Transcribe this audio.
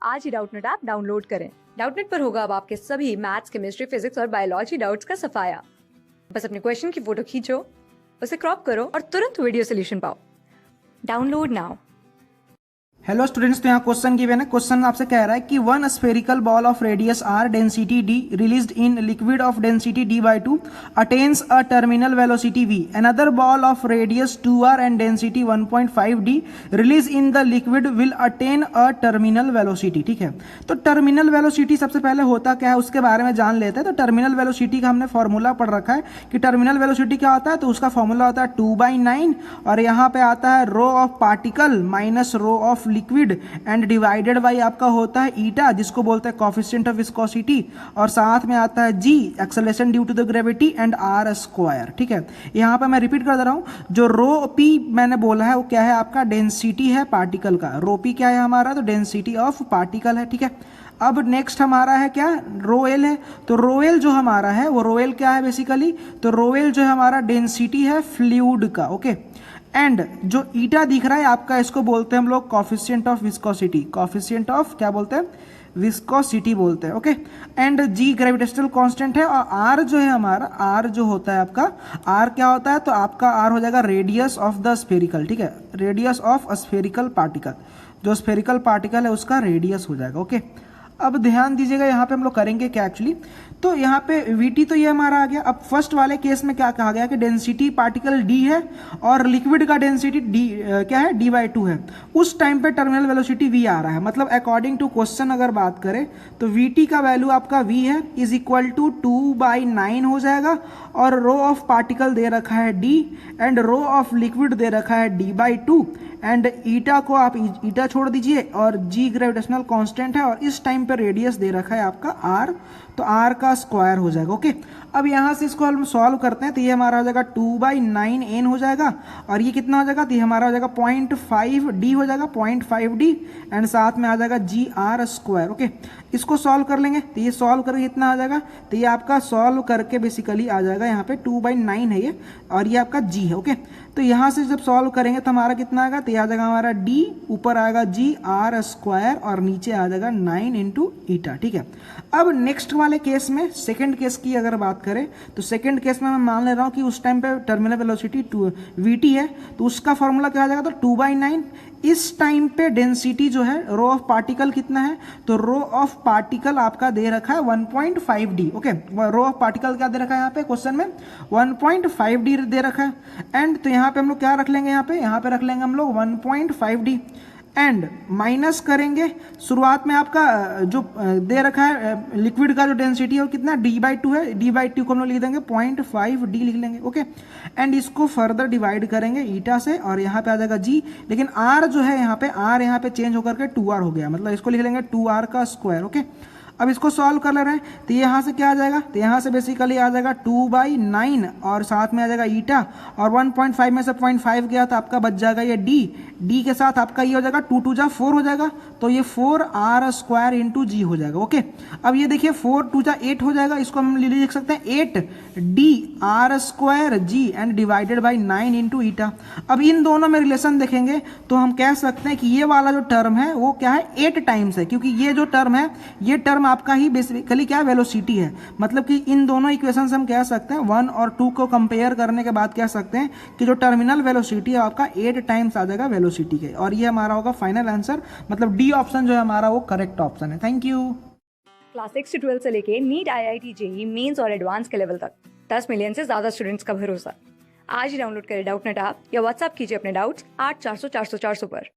आज ही Doubtnut app download करें। Doubtnut पर होगा अब आपके सभी मैथ्स, केमिस्ट्री, फिजिक्स और बायोलॉजी डाउट्स का सफाया। बस अपने क्वेश्चन की फोटो खींचो, उसे क्रॉप करो और तुरंत वीडियो सोल्यूशन पाओ। Download now. हेलो स्टूडेंट्स, तो यहाँ क्वेश्चन गिवन है। क्वेश्चन आपसे कह रहा है कि one spherical ball of radius r, density d, released in liquid of density d by two, attains a terminal velocity v. Another ball of radius 2r and density 1.5 d, release in the liquid, will attain a terminal velocity. ठीक है, तो terminal velocity सबसे पहले होता क्या है उसके बारे में जान लेते हैं। तो टर्मिनल वेलोसिटी का हमने फॉर्मूला पढ़ रखा है कि टर्मिनल वेलोसिटी क्या होता है। तो उसका फॉर्मूला होता है 2/9 और यहाँ पे आता है rho of particle minus rho of liquid and divided by आपका होता है ईटा, जिसको बोलते हैं कोफिशिएंट ऑफ विस्कोसिटी, और साथ में आता है g, acceleration due to the gravity, and r square. ठीक है, यहाँ पे मैं रिपीट कर दे रहा हूँ, जो रो पी मैंने बोला है वो क्या है आपका, डेंसिटी है पार्टिकल का। रो पी क्या है हमारा, तो डेंसिटी ऑफ पार्टिकल है। ठीक है, अब नेक्स्ट हमारा है क्या, रो एल है। तो रो एल जो हमारा है वो रो एल क्या है बेसिकली, तो रो एल जो है हमारा डेंसिटी है फ्लूइड का। ओके, एंड जो ईटा दिख रहा है आपका, इसको बोलते हैं हम लोग coefficient of viscosity. Coefficient of क्या बोलते हैं, विस्कोसिटी बोलते हैं। Okay, and g gravitational constant है, और आर जो है हमारा, आर जो होता है आपका, आर क्या होता है, तो आपका आर हो जाएगा रेडियस ऑफ द स्फेरिकल। ठीक है, रेडियस ऑफ स्फेरिकल पार्टिकल, जो स्फेरिकल पार्टिकल है उसका रेडियस हो जाएगा। ओके, अब ध्यान दीजिएगा यहाँ पे हम लोग करेंगे क्या एक्चुअली, तो यहाँ पे वीटी तो ये हमारा आ गया। अब फर्स्ट वाले केस में क्या कहा गया कि डेंसिटी पार्टिकल डी है और लिक्विड का डेंसिटी डी क्या है, d/2 है। उस टाइम पे टर्मिनल वेलोसिटी v आ रहा है, मतलब अकॉर्डिंग टू क्वेश्चन अगर बात करें तो vt का वैल्यू आपका v है इज इक्वल टू 2/9 हो जाएगा, और रो ऑफ पार्टिकल दे रखा है d and rho of liquid दे रखा है d/2, एंड ईटा को आप ईटा छोड़ दीजिए, और जी ग्रेविटेशनल कांस्टेंट है, और इस टाइम पे रेडियस दे रखा है आपका आर, तो आर का स्क्वायर हो जाएगा। ओके, अब यहां से इसको हम सॉल्व करते हैं, तो ये हमारा हो जाएगा 2/9n हो जाएगा, और ये कितना हो जाएगा, तो ये हमारा हो जाएगा 0.5d हो जाएगा, 0.5d, एंड साथ में आ जाएगा जी आर स्क्वायर। ओके, इसको सॉल्व कर लेंगे, तो ये सॉल्व करके कितना आ जाएगा, तो ये आपका सॉल्व करके बेसिकली आ जाएगा यहाँ पे 2/9 है ये, और ये आपका जी है। ओके, तो यहाँ से जब सॉल्व करेंगे तो हमारा कितना आएगा, तो ये आ जाएगा हमारा d, ऊपर आएगा जी आर स्क्वायर, और नीचे आ जाएगा 9 इंटू ईटा। ठीक है, अब नेक्स्ट वाले केस में, सेकंड केस की अगर बात करें, तो सेकंड केस में मैं मान ले रहा हूँ कि उस टाइम पे टर्मिनल वेलोसिटी वीटी है, तो उसका फॉर्मूला क्या आ जाएगा, तो 2/9। इस टाइम पे डेंसिटी जो है रो ऑफ पार्टिकल कितना है, तो रो ऑफ पार्टिकल आपका दे रखा है 1.5d। Okay, row of particle क्या दे रखा है यहाँ पे क्वेश्चन में, 1.5d दे रखा है, एंड तो यहाँ पे हम लोग क्या रख लेंगे, यहाँ पे रख लेंगे हम लोग 1.5d, एंड माइनस करेंगे। शुरुआत में आपका जो दे रखा है लिक्विड का जो डेंसिटी है वो कितना, d/2 है, d/2 को हम लोग लिख देंगे 0.5d लिख लेंगे। ओके, एंड इसको फर्दर डिवाइड करेंगे ईटा से, और यहाँ पे आ जाएगा g, लेकिन r जो है यहाँ पे, r यहाँ पे चेंज होकर के 2r हो गया, मतलब इसको लिख लेंगे 2r का स्क्वायर। ओके, अब इसको सॉल्व कर ले रहे हैं, तो यहाँ से क्या आ जाएगा, तो यहाँ से बेसिकली आ जाएगा 2/9, और साथ में आ जाएगा ईटा, और 1.5 में से 0.5 गया तो आपका बच जाएगा ये d के साथ आपका ये हो जाएगा 2 2 जा 4 हो जाएगा, तो ये 4r स्क्वायर इंटू जी हो जाएगा। ओके, अब ये देखिए 4 2 जा 8 हो जाएगा, इसको हम लिख सकते हैं 8d r square g and divided by 9 into eta. अब इन दोनों में रिलेशन देखेंगे तो हम कह सकते हैं कि ये वाला जो टर्म है वो क्या है, 8 टाइम्स है, क्योंकि ये जो टर्म है, ये टर्म आपका ही बेसिकली क्या वेलोसिटी है, मतलब कि इन दोनों इक्वेशन से हम कह सकते हैं 1 और 2 को कंपेयर करने के बाद कह सकते हैं कि जो टर्मिनल वेलोसिटी है आपका 8 टाइम्स आ जाएगा वेलोसिटी के, और ये हमारा होगा फाइनल आंसर, मतलब डी ऑप्शन जो है हमारा वो करेक्ट ऑप्शन है। Thank you. क्लास 6 से 12 से लेके नीट, IIT, जेईई मेंस और एडवांस के लेवल तक 10 मिलियन से ज्यादा स्टूडेंट्स का भरोसा। आज ही डाउनलोड करें डाउटनेट ऐप या व्हाट्सएप कीजिए अपने डाउट्स 8400 400 400 पर।